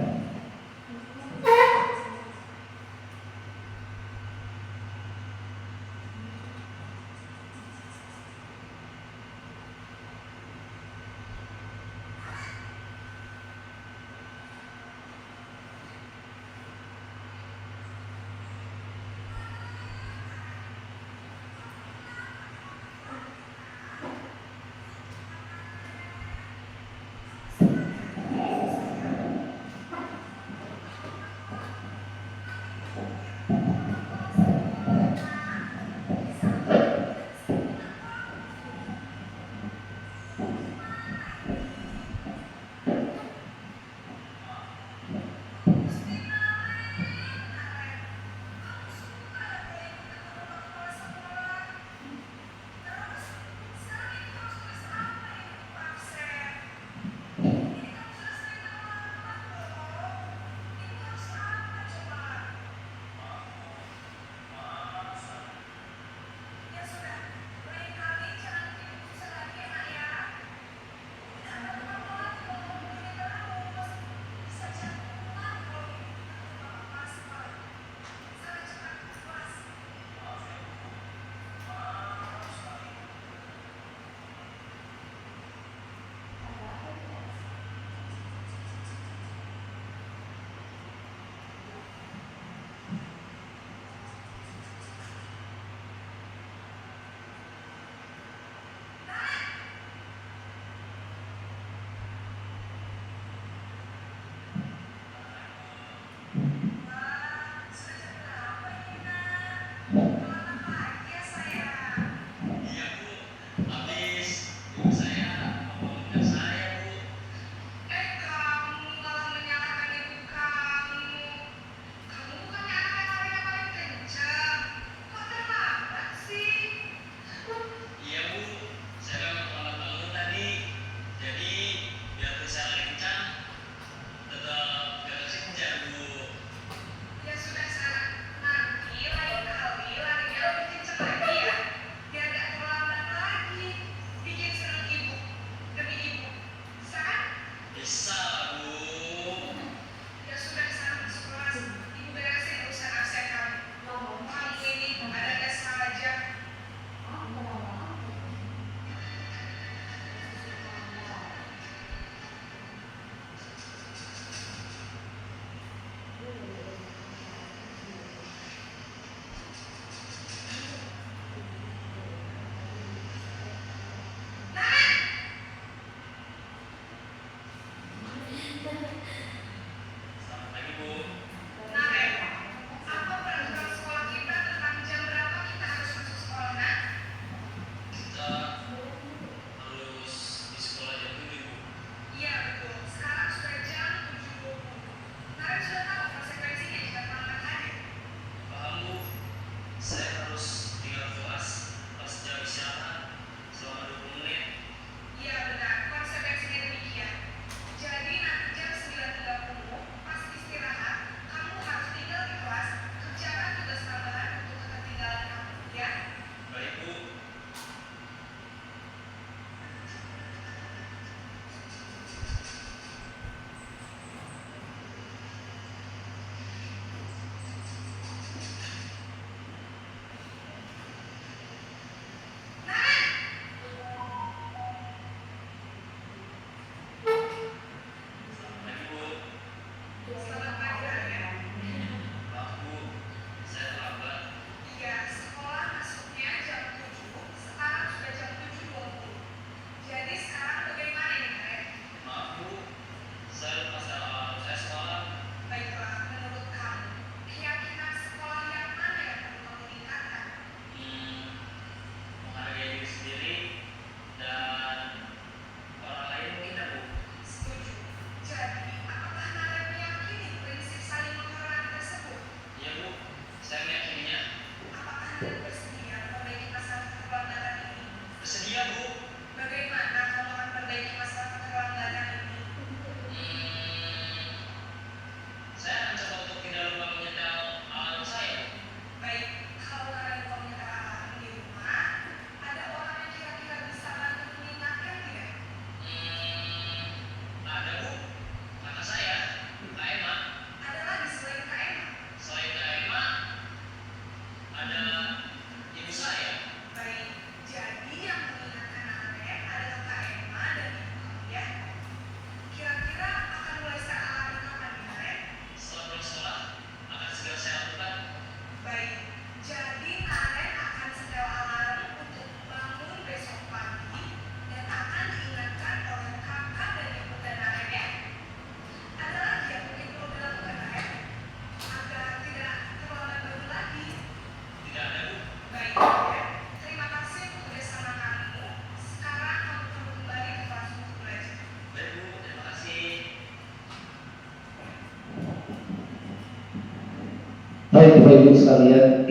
Baik Bapak Ibu sekalian,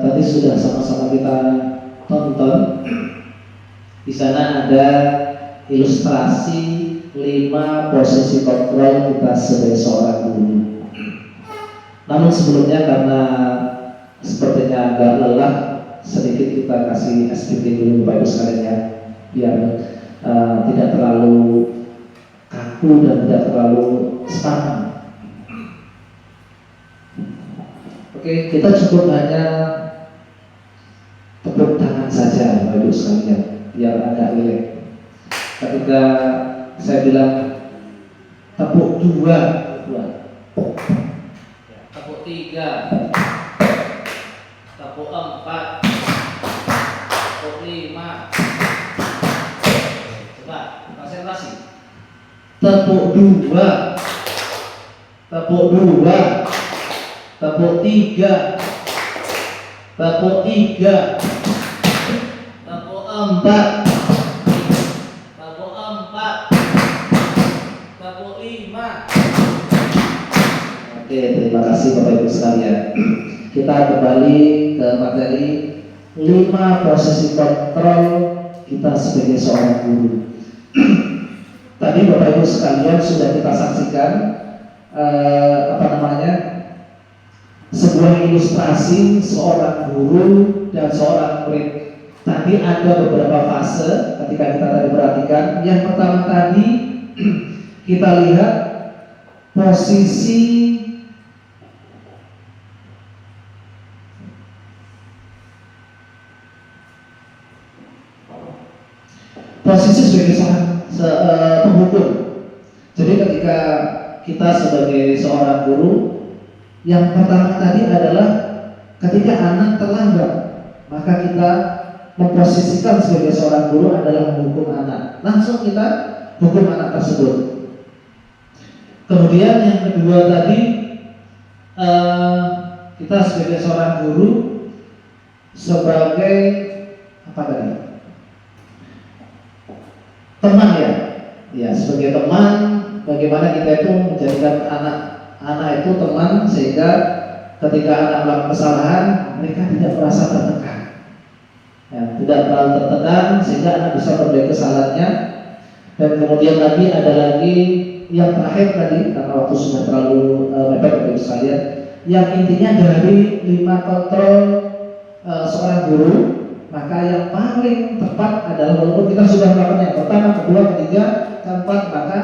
tadi sudah sama-sama kita tonton. Di sana ada ilustrasi 5 posisi kontrol kita sebagai seorang guru. Namun sebelumnya karena sepertinya agak lelah, sedikit kita kasih SPP dulu Bapak Ibu sekalian ya, biar tidak terlalu kaku dan tidak terlalu stagnan. Oke, kita cukup hanya tepuk tangan saja Bapak Ibu sekalian, biar agak rileks. Ketika saya bilang tepuk 2, tepuk 3, tepuk 4, tepuk 5. Coba konsentrasi. Tepuk 2, tepuk 2, tepuk 3, tepuk 3, tepuk 4, tepuk 4, tepuk 5. Oke, terima kasih Bapak Ibu sekalian. Kita kembali ke materi 5 posisi kontrol kita sebagai seorang guru. Tadi Bapak Ibu sekalian sudah kita saksikan sebuah ilustrasi seorang guru dan seorang murid. Tadi ada beberapa fase ketika kita tadi perhatikan. Yang pertama tadi kita lihat posisi sebagai seorang penghukum. Jadi ketika kita sebagai seorang guru, yang pertama tadi adalah ketika anak terlambat, maka kita memposisikan sebagai seorang guru adalah menghukum anak. Langsung kita hukum anak tersebut. Kemudian yang kedua tadi, kita sebagai seorang guru sebagai apa tadi? Teman ya. Ya, sebagai teman, bagaimana kita itu menjadikan anak itu teman, sehingga ketika anak melakukan kesalahan mereka tidak merasa tertekan, ya, tidak terlalu tertekan, sehingga anak bisa memperbaiki kesalahannya. Dan kemudian lagi ada lagi yang terakhir tadi, karena waktu sudah terlalu mepet Bapak Ibu sekalian, yang intinya dari 5 kontrol seorang guru, maka yang paling tepat adalah, walaupun kita sudah melakukan yang pertama, kedua, ketiga, keempat, maka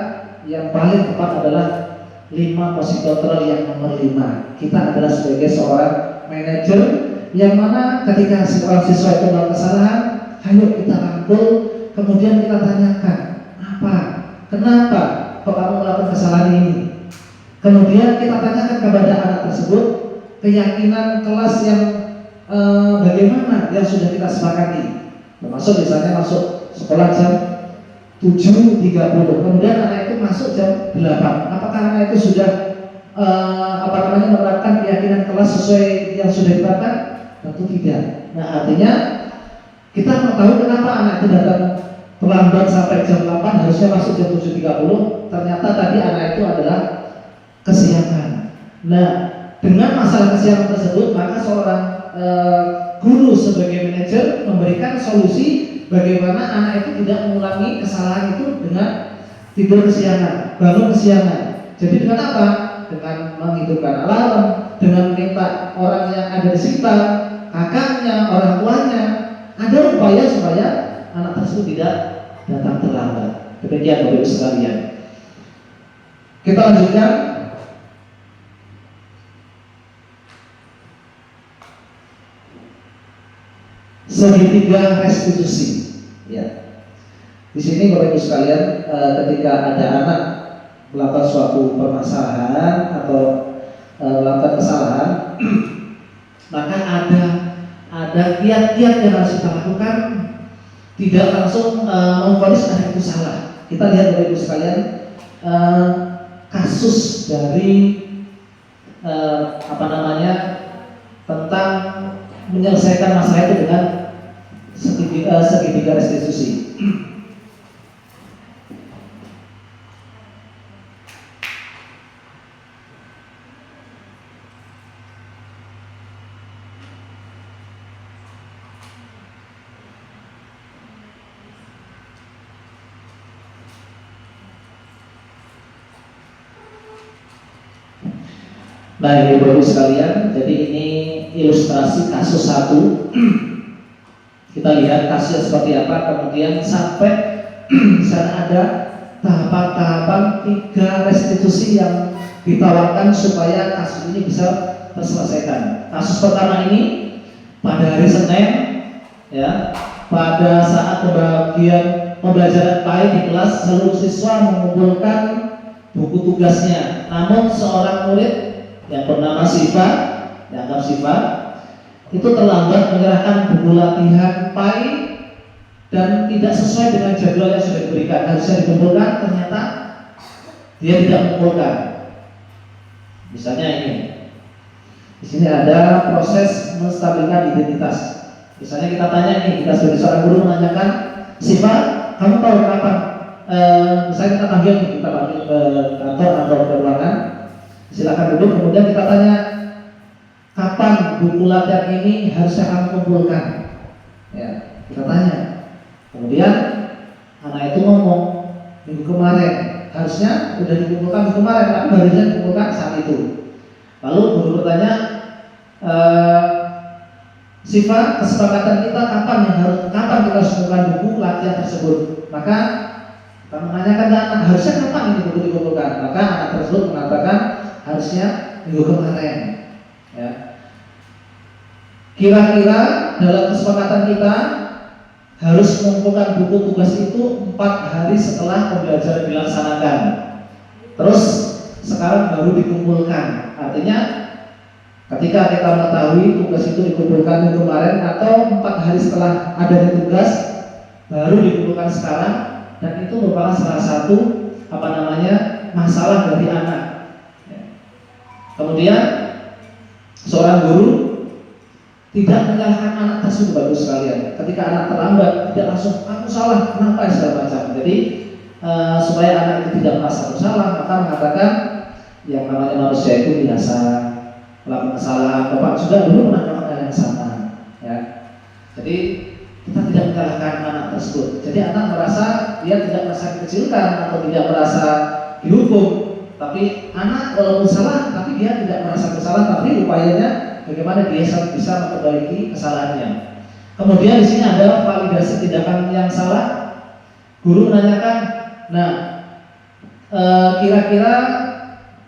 yang paling tepat adalah 5 posisi kontrol yang nomor 5. Kita adalah sebagai seorang manajer, yang mana ketika seorang siswa itu melakukan kesalahan, ayo kita rangkul, kemudian kita tanyakan, kenapa kok kamu melakukan kesalahan ini? Kemudian kita tanyakan kepada anak tersebut keyakinan kelas yang bagaimana yang sudah kita sepakati. Termasuk misalnya masuk sekolah jam 7.30, kemudian anak itu masuk jam 8. Apakah anak itu sudah menerapkan keyakinan kelas sesuai yang sudah ditetapkan? Tentu tidak. Nah, artinya kita mau tahu kenapa anak itu datang terlambat sampai jam 8, harusnya masuk jam 7.30. Ternyata tadi anak itu adalah kesiangan. Nah, dengan masalah kesiangan tersebut, maka seorang guru sebagai manajer memberikan solusi bagaimana anak itu tidak mengulangi kesalahan itu dengan tidur kesiangan, bangun kesiangan. Jadi dengan apa? Dengan menghidupkan alarm, dengan minta orang yang ada di sekitar, kakaknya, orang tuanya, ada upaya supaya anak tersebut tidak datang terlambat. Demikian Bapak Ibu sekalian. Kita lanjutkan. Segitiga restitusi. Ya. Di sini Bapak Ibu sekalian, ketika ada anak melakukan suatu permasalahan atau melakukan kesalahan, maka ada kiat-kiat yang harus kita lakukan. Tidak langsung memvonis anak itu salah. Kita lihat Bapak Ibu sekalian, kasus dari tentang menyelesaikan masalah itu dengan segitiga restitusi. Nah ini Bapak sekalian, jadi ini ilustrasi kasus satu. Kita lihat kasusnya seperti apa, kemudian sampai di sana ada tahapan-tahapan 3 restitusi yang ditawarkan supaya kasus ini bisa terselesaikan. Kasus pertama ini pada hari Senin, ya, pada saat pembagian pembelajaran PAI di kelas, seluruh siswa mengumpulkan buku tugasnya. Namun seorang murid yang bernama Siva, dianggap Siva, itu terlambat menyerahkan buku latihan PAI dan tidak sesuai dengan jadwal yang sudah diberikan. Harusnya dikumpulkan, ternyata dia tidak mengumpulkan. Misalnya ini, di sini ada proses menstabilkan identitas. Misalnya kita tanya nih, kita sebagai seorang guru menanyakan, Siva, kamu tahu kapan? Misalnya kita panggil ke kantor atau ke ruangan, silakan duduk. Kemudian kita tanya, kapan buku latihan ini harusnya kamu kumpulkan? Ya, kita tanya. Kemudian anak itu ngomong, minggu kemarin, harusnya sudah dikumpulkan minggu kemarin, tapi harusnya dikumpulkan saat itu. Lalu guru bertanya, Siva, kesepakatan kita kapan kita harus kumpulkan buku latihan tersebut? Maka kita menanyakan anak, harusnya kapan ini buku dikumpulkan? Maka anak tersebut mengatakan harusnya minggu kemarin. Ya. Kira-kira dalam kesepakatan kita harus mengumpulkan buku tugas itu 4 hari setelah pembelajaran dilaksanakan. Terus sekarang baru dikumpulkan. Artinya ketika kita mengetahui tugas itu dikumpulkan minggu kemarin atau 4 hari setelah adanya tugas baru dikumpulkan sekarang, dan itu merupakan salah satu masalah dari anak. Kemudian seorang guru tidak menyalahkan anak tersebut, bagus sekalian. Ketika anak terlambat, tidak langsung aku salah, kenapa segala macam. Jadi supaya anak itu tidak merasa bersalah, maka mengatakan yang namanya manusia itu biasa melakukan kesalahan. Bapak juga dulu pernah melakukan hal yang sama, ya. Jadi kita tidak menyalahkan anak tersebut. Jadi anak merasa dia tidak merasa dikecilkan atau tidak merasa dihukum, tapi anak walaupun salah, tapi dia tidak merasa bersalah, tapi upayanya bagaimana dia bisa memperbaiki kesalahannya. Kemudian di sini ada validasi tindakan yang salah. Guru menanyakan, nah kira-kira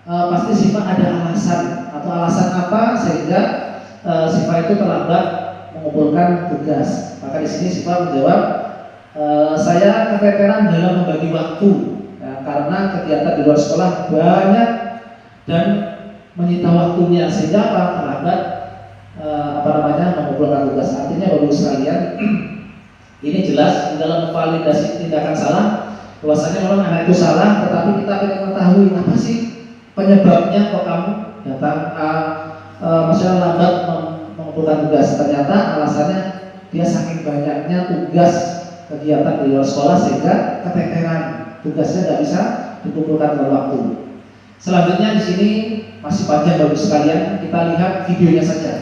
pasti Siva ada alasan atau alasan apa sehingga Siva itu terlambat mengumpulkan tugas. Maka di sini Siva menjawab, saya keteteran dalam membagi waktu, ya, karena kegiatan di luar sekolah banyak dan menyita waktunya sehingga terlambat mengumpulkan tugas. Artinya bagus sekalian, ini jelas di dalam validasi tindakan salah bahwasanya memang anak itu salah, tetapi kita ingin mengetahui apa sih penyebabnya kok kamu datang masalah lambat mengumpulkan tugas. Ternyata alasannya dia saking banyaknya tugas kegiatan di luar sekolah sehingga keteteran, tugasnya tidak bisa dikumpulkan pada waktu. Selanjutnya di sini masih panjang bagus sekalian, kita lihat videonya saja.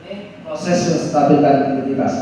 Ini proses menstabilkan identitas.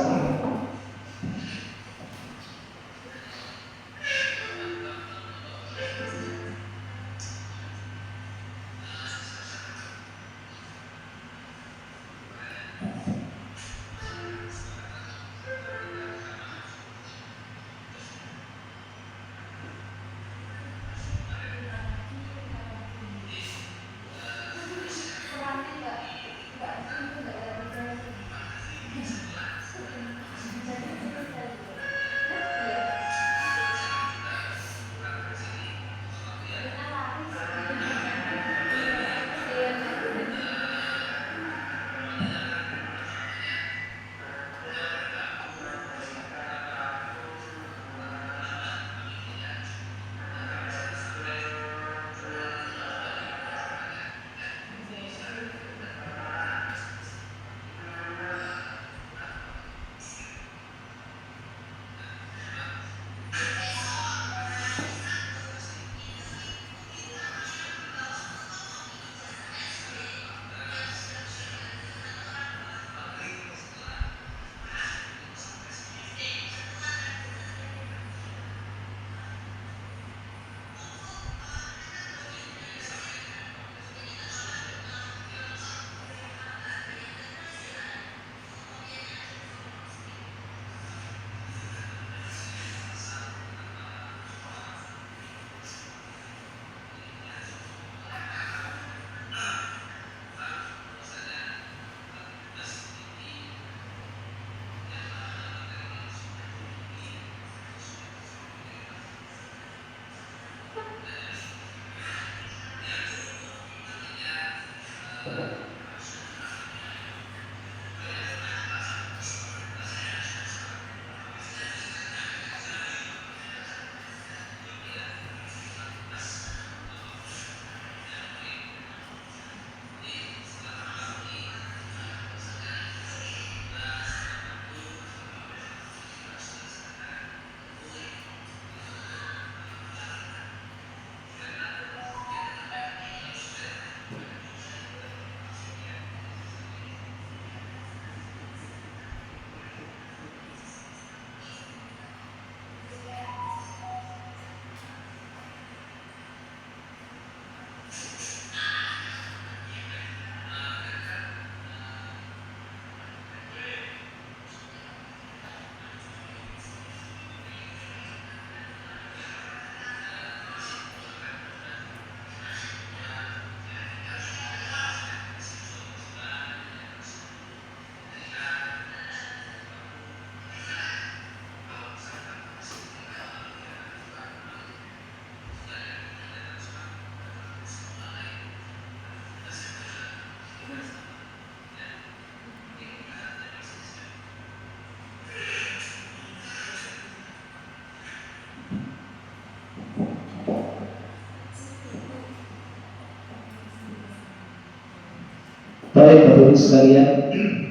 Baik Bapak Ibu sekalian,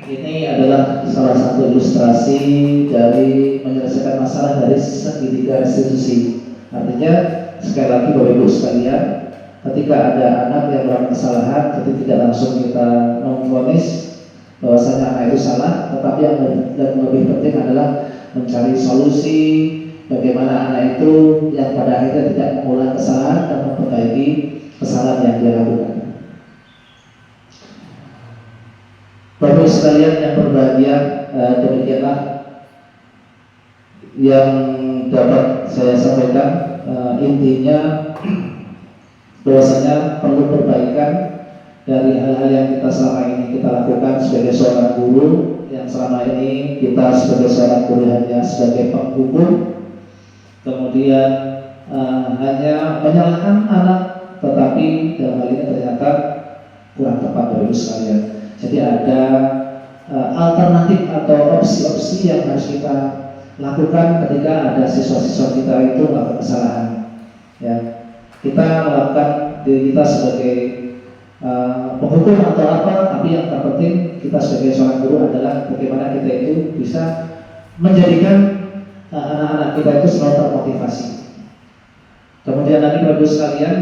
ini adalah salah satu ilustrasi dari menyelesaikan masalah dari segitiga restitusi. Artinya sekali lagi Bapak Ibu sekalian, ketika ada anak yang melakukan kesalahan, jadi tidak langsung kita memvonis bahwasanya anak itu salah, tetapi yang lebih penting adalah mencari solusi bagaimana anak itu yang pada akhirnya tidak mengulang kesalahan dan memperbaiki kesalahan yang dia lakukan. Bapak sekalian yang berbahagia, demikianlah yang dapat saya sampaikan. Intinya bahwasanya perlu perbaikan dari hal-hal yang kita selama ini kita lakukan sebagai seorang guru, yang selama ini kita sebagai seorang guru hanya sebagai penghubung, kemudian hanya menyalahkan anak, tetapi dalam hal ini ternyata kurang tepat Bapak sekalian. Jadi ada alternatif atau opsi-opsi yang harus kita lakukan ketika ada siswa-siswa kita itu melakukan kesalahan. Ya, kita melakukan diri kita sebagai penghukum atau apa, tapi yang terpenting kita sebagai seorang guru adalah bagaimana kita itu bisa menjadikan anak-anak kita itu selalu termotivasi. Kemudian nanti Bapak sekalian,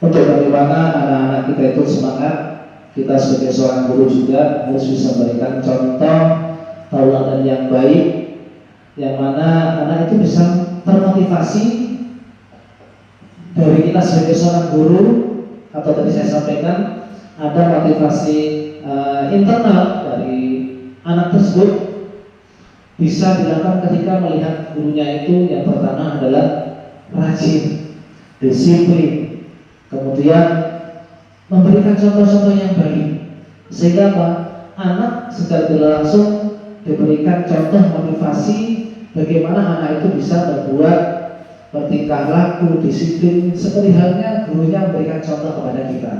untuk bagaimana anak-anak kita itu semangat, kita sebagai seorang guru juga harus bisa memberikan contoh tauladan yang baik, yang mana anak itu bisa termotivasi dari kita sebagai seorang guru, atau tadi saya sampaikan ada motivasi internal dari anak tersebut bisa dilakukan ketika melihat gurunya itu yang pertama adalah rajin, disiplin, kemudian memberikan contoh-contoh yang baik, sehingga apa? Anak secara tidak langsung diberikan contoh motivasi bagaimana anak itu bisa berbuat bertingkah laku, disiplin, seperti halnya gurunya memberikan contoh kepada kita.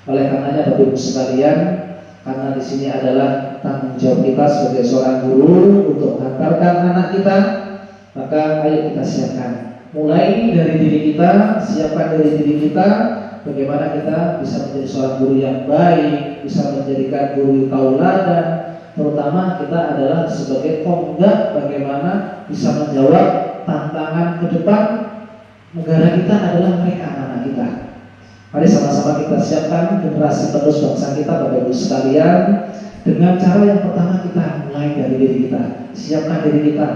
Oleh karenanya Bapak Ibu sekalian, karena di sini adalah tanggung jawab kita sebagai seorang guru untuk mengantarkan anak kita, maka ayo kita siapkan. Mulai dari diri kita, siapkan dari diri kita, bagaimana kita bisa menjadi seorang guru yang baik, bisa menjadikan guru tauladan. Terutama kita adalah sebagai tonggak bagaimana bisa menjawab tantangan ke depan negara kita adalah mereka anak-anak kita. Mari sama-sama kita siapkan generasi penerus bangsa kita, Bapak Ibu sekalian, dengan cara yang pertama kita mulai dari diri kita. Siapkan diri kita,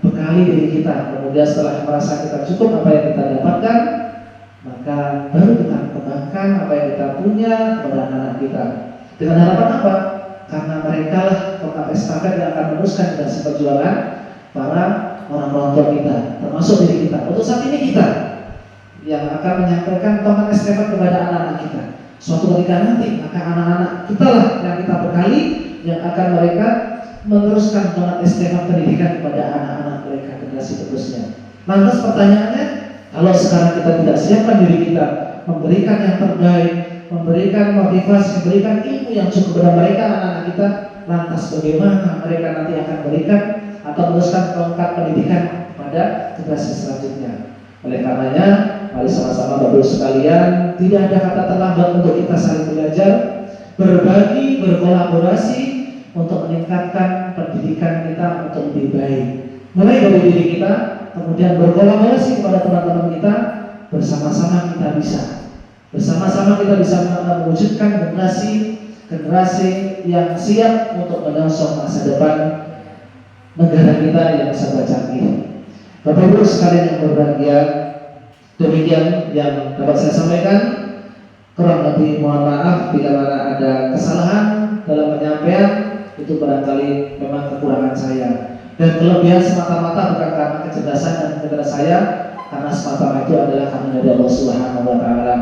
bekali diri kita. Kemudian setelah merasa kita cukup apa yang kita dapatkan, maka baru kita kembangkan apa yang kita punya kepada anak-anak kita. Dengan harapan apa? Karena mereka lah tongkat estafet yang akan meneruskan generasi perjuangan para orang-orang tua kita, termasuk diri kita. Untuk saat ini kita yang akan menyampaikan tongkat estafet kepada anak-anak kita. Suatu ketika nanti maka anak-anak kita lah yang kita bekali, yang akan mereka meneruskan tongkat estafet pendidikan kepada anak-anak mereka generasi penerusnya. Lantas pertanyaannya, kalau sekarang kita tidak siapkan diri kita memberikan yang terbaik, memberikan motivasi, memberikan ilmu yang cukup kepada mereka anak-anak kita. Lantas bagaimana mereka nanti akan berikan atau meneruskan tongkat pendidikan pada generasi selanjutnya. Oleh karenanya, mari sama-sama Bapak Ibu sekalian, tidak ada kata terlambat untuk kita saling belajar, berbagi, berkolaborasi untuk meningkatkan pendidikan kita untuk lebih baik. Mulai dari diri kita, kemudian berkolaborasi kepada teman-teman kita, bersama-sama kita bisa. Bersama-sama kita bisa mewujudkan generasi yang siap untuk menyongsong masa depan negara kita yang sangat canggih. Bapak Ibu sekalian yang berbahagia, demikian yang dapat saya sampaikan. Kurang lebih mohon maaf bila mana ada kesalahan dalam penyampaian, itu barangkali memang kekurangan saya. Dan kelebihan semata-mata bukan karena kecerdasan dan kecerdasan saya, karena semata itu adalah karena dari Allah Subhanahu wa Ta'ala.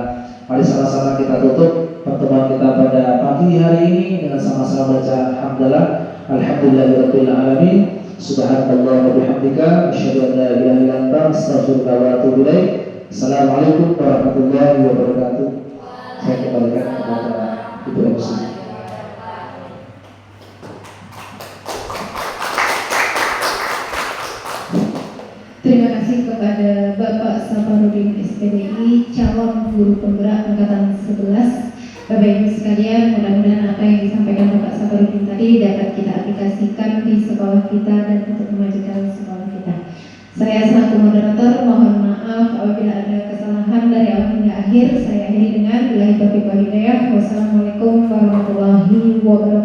Mari sama-sama kita tutup pertemuan kita pada pagi hari ini dengan sama-sama baca alhamdulillah, alhamdulillahirabbil alamin. Subhanallah wa bihamdika, asyhadu an la ilaha illa anta, astaghfiruka wa atubu ilaik. Assalamualaikum warahmatullahi wabarakatuh. Saya kembalikan kepada Ibu MC. Terima kasih kepada Bapak Safarudin SPDI, calon guru penggerak angkatan 11. Bapak Ibu sekalian, mudah-mudahan apa yang disampaikan Bapak Safarudin tadi dapat kita aplikasikan di sekolah kita dan untuk memajukan sekolah kita. Saya selaku moderator mohon maaf apabila ada kesalahan dari awal hingga akhir. Saya akhiri dengan billahi taufiq wal hidayah. Wassalamualaikum warahmatullahi wabarakatuh.